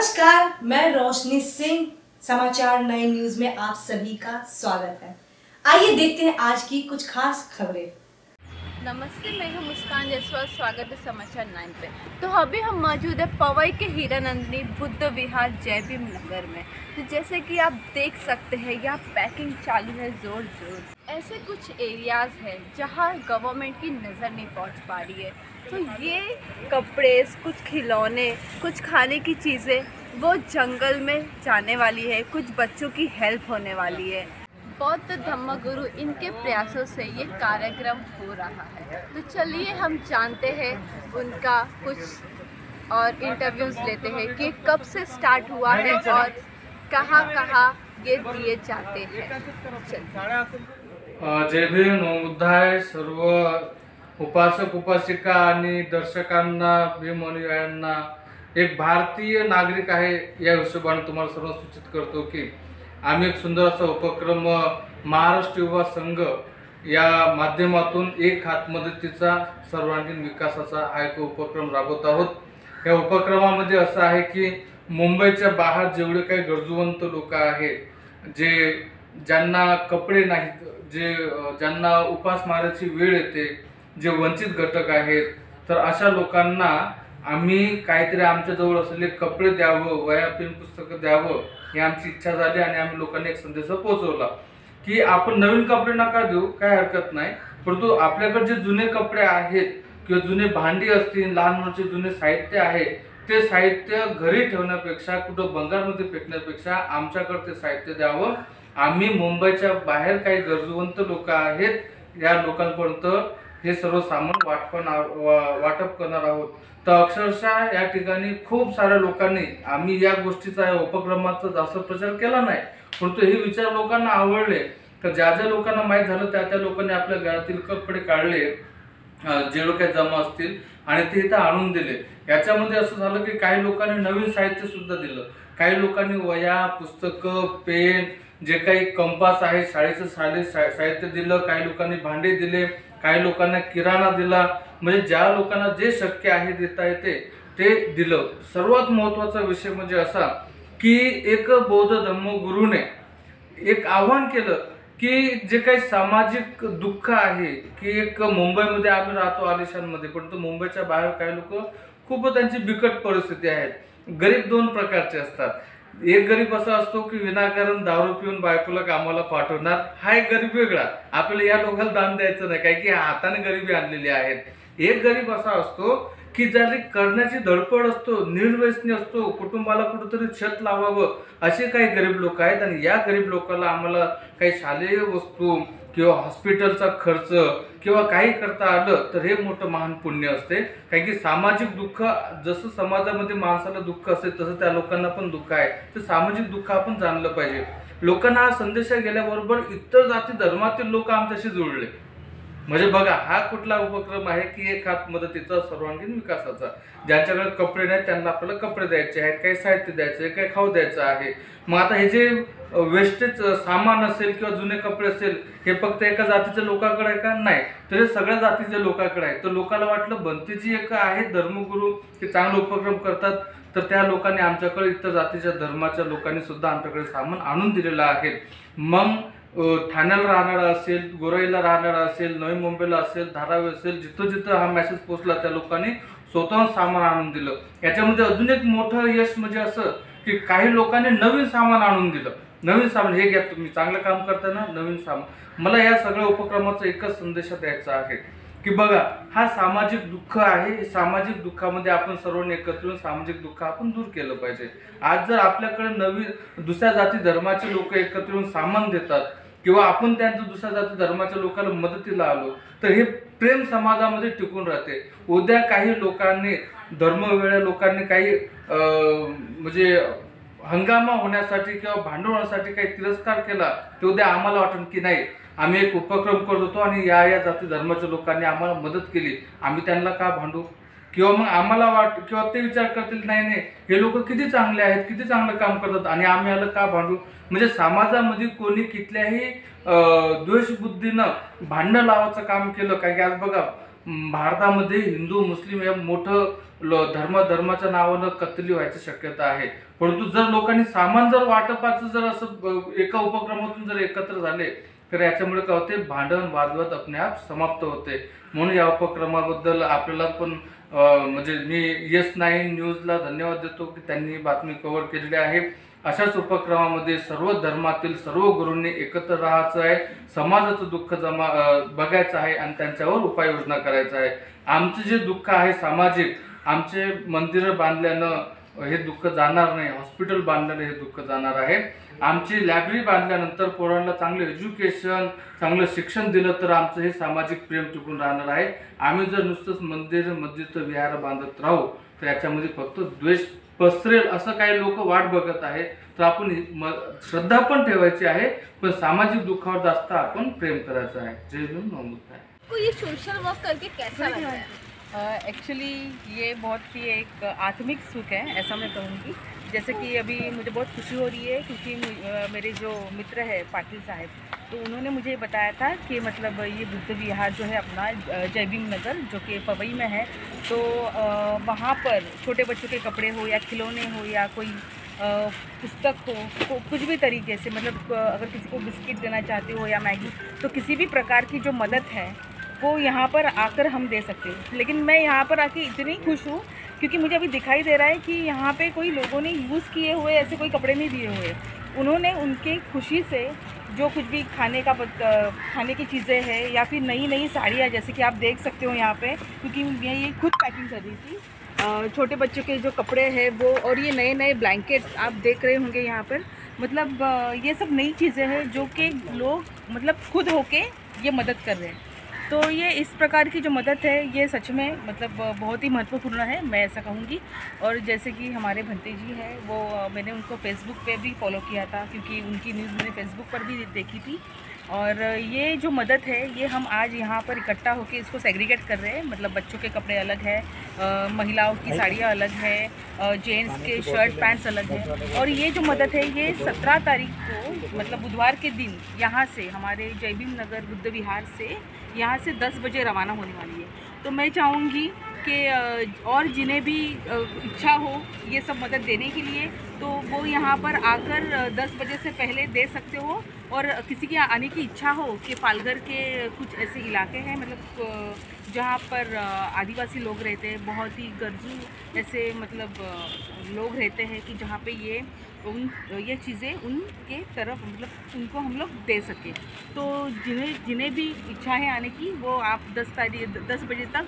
नमस्कार, मैं रोशनी सिंह। समाचार 9 न्यूज में आप सभी का स्वागत है। आइए देखते हैं आज की कुछ खास खबरें। नमस्ते, मैं हूं मुस्कान जायसवाल। स्वागत है समाचार 9 पे। तो अभी हम मौजूद है पवई के हीरानंदिनी बुद्ध विहार जय भीम नगर में। तो जैसे कि आप देख सकते हैं यहाँ पैकिंग चालू है जोर जोर से। ऐसे कुछ एरियाज़ हैं जहाँ गवर्नमेंट की नज़र नहीं पहुँच पा रही है। तो ये कपड़े, कुछ खिलौने, कुछ खाने की चीज़ें वो जंगल में जाने वाली है, कुछ बच्चों की हेल्प होने वाली है। बौद्ध धम्मगुरु इनके प्रयासों से ये कार्यक्रम हो रहा है। तो चलिए हम जानते हैं उनका कुछ और इंटरव्यूज़ लेते हैं कि कब से स्टार्ट हुआ है और कहाँ कहाँ ये दिए जाते हैं। जय भीम नमोबुद्धाय सर्व उपासक उपासिका आणि दर्शकांना, भीम अनुयायांना, एक भारतीय नागरिक आहे या हिशोबाने तुम्हाला सर्व सूचित करतो की आम्ही एक सुंदर असा उपक्रम महाराष्ट्र युवा संघ या माध्यमातून एक हात मदतीचा सर्वांगीण विकासाचा हा एक उपक्रम राबवत आहोत। या उपक्रमामध्ये असं आहे की मुंबईच्या बाहेर जेवढे काही गरजूवंत लोक आहेत, ज्यांना कपडे नाहीत, ज्यांना उपासमाराची वेळ येते, जे वंचित घटक आहेत, तर अशा लोकांना आम्ही काहीतरी आमच्याजवळ असलेले कपडे द्यावं, वह्या पेन पुस्तकं द्यावं ही आमची इच्छा झाली आणि आम्ही लोकांनी एक संदेश पोहोचवला की आपण नवीन कपडे नका देऊ, काय हरकत नाही, परंतु आपल्याकडे जे जुने कपडे आहेत किंवा जुने भांडी असतील, लहान मुलांचे जुने साहित्य आहे, ते साहित्य घरी ठेवण्यापेक्षा, कुठं बंगालमध्ये फेकण्यापेक्षा आमच्याकडे ते साहित्य द्यावं। आम्ही मुंबईच्या बाहेर काही गरजूवंत लोक आहेत, या लोकांपर्यंत हे सर्व सामान वाटप करणार आहोत। तर अक्षरशः या ठिकाणी खूप साऱ्या लोकांनी, आम्ही या गोष्टीचा, या उपक्रमाचा जास्त प्रचार केला नाही, परंतु हे विचार लोकांना आवडले। तर ज्या लोकांना माहीत झालं त्या लोकांनी आपल्या घरातील कपडे काढले, जे लोक जमा असतील, आणि ते इथं आणून दिले। याच्यामध्ये असं झालं की काही लोकांनी नवीन साहित्य सुद्धा दिलं, काही लोकांनी वह्या, पुस्तकं, पेन, जे काही कंपास आहे, शाळेचं साहित्य दिलं, काही लोकांनी भांडे दिले, काही लोकांना किराणा दिला। म्हणजे ज्या लोकांना जे शक्य आहे देता येते ते दिलं। सर्वात महत्त्वाचा विषय म्हणजे असा की एक बौद्ध धम्मगुरूने एक आव्हान केलं की जे काही सामाजिक दुःख आहे की एक मुंबईमध्ये आम्ही राहतो आलिशानमध्ये, परंतु मुंबईच्या बाहेर काही लोक खूप त्यांची बिकट परिस्थिती आहे। गरीब दोन प्रकारचे असतात। एक गरीब असा असतो की विनाकारण दारू पिऊन बायकोला कामाला पाठवणार, हा एक गरीब वेगळा, आपल्याला या लोकांना दान द्यायचं नाही, काही की हाताने गरिबी आणलेली आहेत। एक गरीब असा असतो की ज्याला करण्याची धडपड असतो, निर्व्यसनी असतो, कुटुंबाला कुठेतरी छत लावावं, असे काही गरीब लोक आहेत। आणि या गरीब लोकांना आम्हाला काही शालेय वस्तू किंवा हॉस्पिटलचा खर्च किंवा काही करता आलं तर हे मोठं महान पुण्य असते। कारण की सामाजिक दुःख, जसं समाजामध्ये माणसाला दुःख असते तसं त्या लोकांना पण दुःख आहे, तर सामाजिक दुःख आपण जाणलं पाहिजे। लोकांना हा संदेश गेल्याबरोबर इतर जाती धर्मातील लोक आमच्याशी जुळले। म्हणजे बघा, हा कुठला उपक्रम आहे की एक हात मदतीचा सर्वांगीण विकासाचा। ज्यांच्याकडे कपडे नाहीत त्यांना आपल्याला कपडे द्यायचे आहेत, काही साहित्य द्यायचं आहे, काही खाऊ द्यायचं आहे। मग आता हे जे वेस्टेज सामान असेल किंवा जुने कपडे असेल, हे फक्त एका जातीच्या लोकांकडे आहे का? नाही, तर हे सगळ्या जातीच्या लोकांकडे आहे। तर लोकांना वाटलं भंतेजी एक आहेत धर्मगुरू ते चांगले उपक्रम करतात, तर त्या लोकांनी आमच्याकडे, इतर जातीच्या धर्माच्या लोकांनी सुद्धा आमच्याकडे सामान आणून दिलेलं आहे। मग ठाण्याला राहणारा असेल, गोराईला राहणारा असेल, नवी मुंबईला असेल, धारावी असेल, जिथं जिथं हा मेसेज पोहोचला त्या लोकांनी स्वतःहून सामान आणून दिलं। याच्यामध्ये अजून एक मोठं यश म्हणजे असं की काही लोकांनी नवीन सामान आणून दिलं। नवीन सामान, हे घ्या तुम्ही, चांगलं काम करताना नवीन सामान। मला या सगळ्या उपक्रमाचा एकच संदेश द्यायचा आहे की बघा, हा सामाजिक दुःख आहे, सामाजिक दुःखामध्ये आपण सर्वांनी एकत्र येऊन सामाजिक दुःख आपण दूर केलं पाहिजे। आज जर आपल्याकडे नवीन दुसऱ्या जाती धर्माचे लोक एकत्र येऊन सामान देतात किंवा आपण त्यांच्या दुसऱ्या जाती धर्माच्या लोकांना मदतीला आलो, तर हे प्रेम समाजामध्ये टिकून राहते। उद्या काही लोकांनी, धर्मवेगळ्या लोकांनी काही म्हणजे हंगामा होण्यासाठी किंवा भांडण होण्यासाठी काही तिरस्कार केला, तर उद्या आम्हाला वाटेल की नाही, आम्ही एक उपक्रम करत होतो आणि या जाती धर्माच्या लोकांनी आम्हाला मदत केली, आम्ही त्यांना का भांडू? किंवा मग आम्हाला किंवा ते विचार करतील नाही हे लोक किती चांगले आहेत, किती चांगलं काम करतात आणि आम्ही याला का भांडू? म्हणजे समाजामध्ये कोणी कुठल्याही द्वेषबुद्धीनं भांडण लावायचं काम केलं, कारण की आज बघा भारतामध्ये हिंदू मुस्लिम या मोठं धर्माच्या नावानं कत्तली व्हायची शक्यता आहे. परंतु जर लोकांनी सामान जर वाटपाचं जर असं एका उपक्रमातून जर एकत्र झाले तर याच्यामुळे काय होते, भांडण वादवाद आपले आप समाप्त होते. म्हणून या उपक्रमाबद्दल आपल्याला पण म्हणजे मी YES9 न्यूजला धन्यवाद देतो की त्यांनी बातमी कव्हर केलेली आहे. अशाच उपक्रमामध्ये सर्व धर्मातील सर्व गुरूंनी एकत्र राहायचं आहे, समाजाचं दुःख बघायचं आहे आणि त्यांच्यावर उपाययोजना करायचं आहे. आमचं जे दुःख आहे सामाजिक, आमचे मंदिरं बांधल्यानं हे दुःख जाणार नाही, हॉस्पिटल बांधल्यानं हे दुःख जाणार आहे. आमची लायब्ररी बांधल्यानंतर पोरांना चांगलं एज्युकेशन, चांगलं शिक्षण दिलं तर आमचं हे सामाजिक प्रेम टिकून राहणार आहे. आम्ही जर नुसतंच मंदिर मस्जिद विहार बांधत राहू तर याच्यामध्ये फक्त द्वेष पसरेल असं काही लोक वाट बघत आहे. तर आपण श्रद्धा पण ठेवायची आहे, पण सामाजिक दुःखावर जास्त आपण प्रेम करायचं आहे. जय भीम, नमस्कार. आपको ये सोशल वर्क करके कैसा लगता है? एक्चुअली ये बहुत ही एक आत्मिक सुख है, ऐसा मैं कहूँगी. जैसे कि अभी मुझे बहुत खुशी हो रही है क्योंकि मेरे जो मित्र है पाटिल साहब, तो उन्होंने मुझे बताया था कि मतलब ये बुद्ध विहार जो है अपना जय भीम नगर जो कि पवई में है, तो वहाँ पर छोटे बच्चों के कपड़े हो या खिलौने हो या कोई पुस्तक हो, कुछ भी तरीके से, मतलब अगर किसी को बिस्किट देना चाहते हो या मैगी, तो किसी भी प्रकार की जो मदद है वो यहाँ पर आकर हम दे सकते हैं. लेकिन मैं यहाँ पर आके इतनी खुश हूँ क्योंकि मुझे अभी दिखाई दे रहा है कि यहाँ पे कोई लोगों ने यूज़ किए हुए ऐसे कोई कपड़े नहीं दिए हुए. उन्होंने उनके खुशी से जो कुछ भी खाने की चीज़ें हैं या फिर नई नई साड़ियाँ, जैसे कि आप देख सकते हो यहाँ पे, क्योंकि मैं ये खुद पैकिंग कर रही थी. छोटे बच्चों के जो कपड़े हैं वो, और ये नए नए ब्लैंकेट्स आप देख रहे होंगे यहाँ पर. मतलब ये सब नई चीज़ें हैं जो कि लोग मतलब खुद होके ये मदद कर रहे हैं. तो ये इस प्रकार की जो मदद है ये सच में मतलब बहुत ही महत्वपूर्ण है, मैं ऐसा कहूँगी. और जैसे कि हमारे भंते जी हैं, वो मैंने उनको फेसबुक पे भी फॉलो किया था क्योंकि उनकी न्यूज़ मैंने फेसबुक पर भी देखी थी. और ये जो मदद है ये हम आज यहाँ पर इकट्ठा होकर इसको सेग्रीगेट कर रहे हैं. मतलब बच्चों के कपड़े अलग है, महिलाओं की साड़ियाँ अलग है, जेंट्स के शर्ट पैंट्स अलग है. और ये जो मदद है ये 17 तारीख को मतलब बुधवार के दिन यहाँ से हमारे जय भीम नगर बुद्ध विहार से यहाँ से 10 बजे रवाना होने वाली है. तो मैं चाहूँगी कि और जिन्हें भी इच्छा हो ये सब मदद देने के लिए, तो वो यहाँ पर आकर 10 बजे से पहले दे सकते हो. और किसी की आने की इच्छा हो कि पालघर के कुछ ऐसे इलाके हैं मतलब जहाँ पर आदिवासी लोग रहते हैं, बहुत ही गर्जू ऐसे मतलब लोग रहते हैं कि जहाँ पे ये चीज़ें उनके तरफ मतलब उनको हम लोग दे सकें. तो जिन्हें भी इच्छा है आने की वो आप 10 बजे तक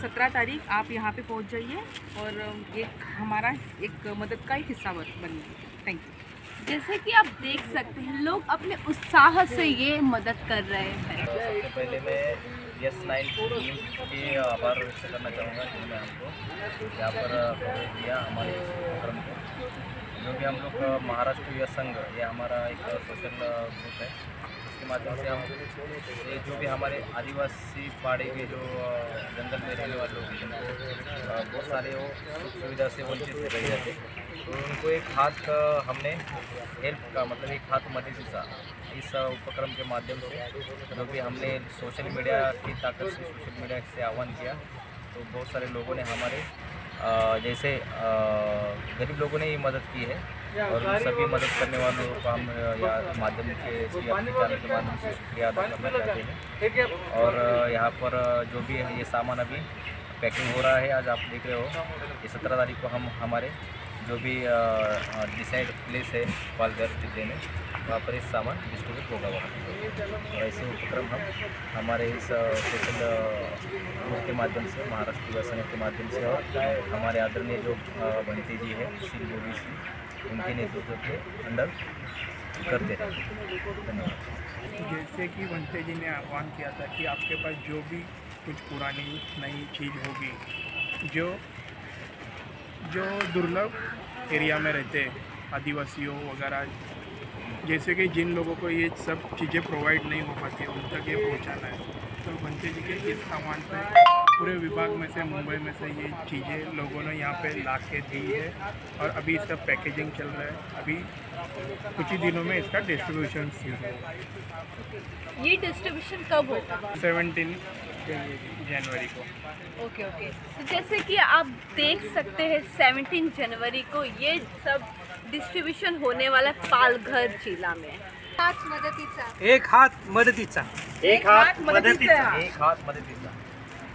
17 तारीख आप यहाँ पे पहुँच जाइए और एक हमारा एक मदद का एक हिस्सा बनिए. Thank you. जैसे कि आप देख सकते हैं लोग अपने उत्साह से ये मदद कर रहे हैं. सबसे पहले मैं YES9 टीम के आभार व्यक्त करना चाहूँगा जिन्होंने हमको यहाँ पर कवर किया हमारे इस प्रोग्राम को. जो भी हम लोग महाराष्ट्र युवा संघ, ये हमारा एक सोशल ग्रुप है, इसके माध्यम से हम ये जो भी हमारे आदिवासी पाड़े के जो जंगल में रहने वाले लोग हैं जिनको बहुत सारे वो सुख सुविधा से वंचित रह जाते, तो उनको एक हाथ हमने हेल्प का मतलब एक हाथ मदद सा इस उपक्रम के माध्यम से जो भी हमने सोशल मीडिया की ताकत से सोशल मीडिया से आह्वान किया, तो बहुत सारे लोगों ने हमारे जैसे गरीब लोगों ने ये मदद की है. और उन सभी मदद करने वालों को हम माध्यम के चैनल के माध्यम से शुक्रिया अदा करना चाहते हैं. और यहाँ पर जो भी है ये सामान अभी पैकिंग हो रहा है. आज आप देख रहे हो ये 17 तारीख को हम हमारे जो भी डिसाइड प्लेस है पालघर जिले में, वहाँ पर इस सामान डिस्ट्रीब्यूट होगा वहाँ. और ऐसे उपक्रम हम हमारे इस सोशल ग्रुप के माध्यम से, महाराष्ट्र युवा संघ के माध्यम से और हमारे आदरणीय जो भंते जी है श्री योगी श्री, उनके नेतृत्व के अंडर करते हैं. धन्यवाद. जैसे कि भंते जी ने आह्वान किया था कि आपके पास जो भी कुछ पुरानी नई चीज़ होगी जो दुर्लभ एरिया में रहते आदिवासियों वगैरह, जैसे कि जिन लोगों को ये सब चीज़ें प्रोवाइड नहीं हो पाती उन तक ये पहुंचाना है. तो भंते जी के इस सामान पे पूरे विभाग में से, मुंबई में से ये चीज़ें लोगों ने यहाँ पे ला के दी है और अभी इसका पैकेजिंग चल रहा है. अभी कुछ ही दिनों में इसका डिस्ट्रीब्यूशन शुरू होगा. ये डिस्ट्रीब्यूशन कब होगा? 17 के लिए. जनवरी को। ओके ओके, तो जैसे कि आप देख सकते हैं 17 जनवरी को ये सब डिस्ट्रीब्यूशन होने वाला है पालघर जिला में। हात मदतीचा एक हात मदतीचा एक हात मदतीचा।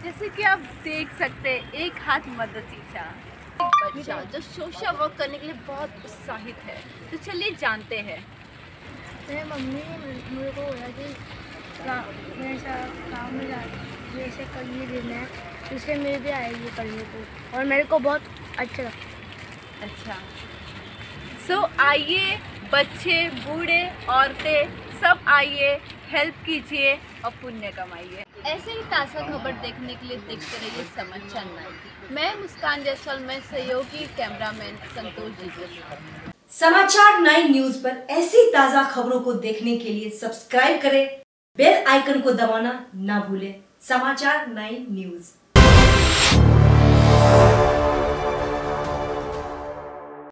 जैसे कि आप देख सकते हैं एक हाथ मदतीचा बच्चा जो सोशल वर्क करने के लिए बहुत उत्साहित है। तो चलिए जानते हैं। मेरी मम्मी ने मेरे को बोला कि मेरे साथ गाँव में जा जैसे करने देना है, इसलिए मेरे भी आएगी करने को और मेरे को बहुत अच्छा लगता। अच्छा, सो आइए बच्चे बूढ़े औरतें सब आइए, हेल्प कीजिए और पुण्य कमाइए। ऐसे ही ताज़ा खबर देखने के लिए देखते रहिए समाचार 9। मैं मुस्कान जायसवाल, मैं सहयोगी कैमरामैन संतोष जी के साथ। समाचार 9 न्यूज पर ऐसी ताज़ा खबरों को देखने के लिए सब्सक्राइब करें, बेल आइकन को दबाना ना भूलें। समाचार 9 न्यूज।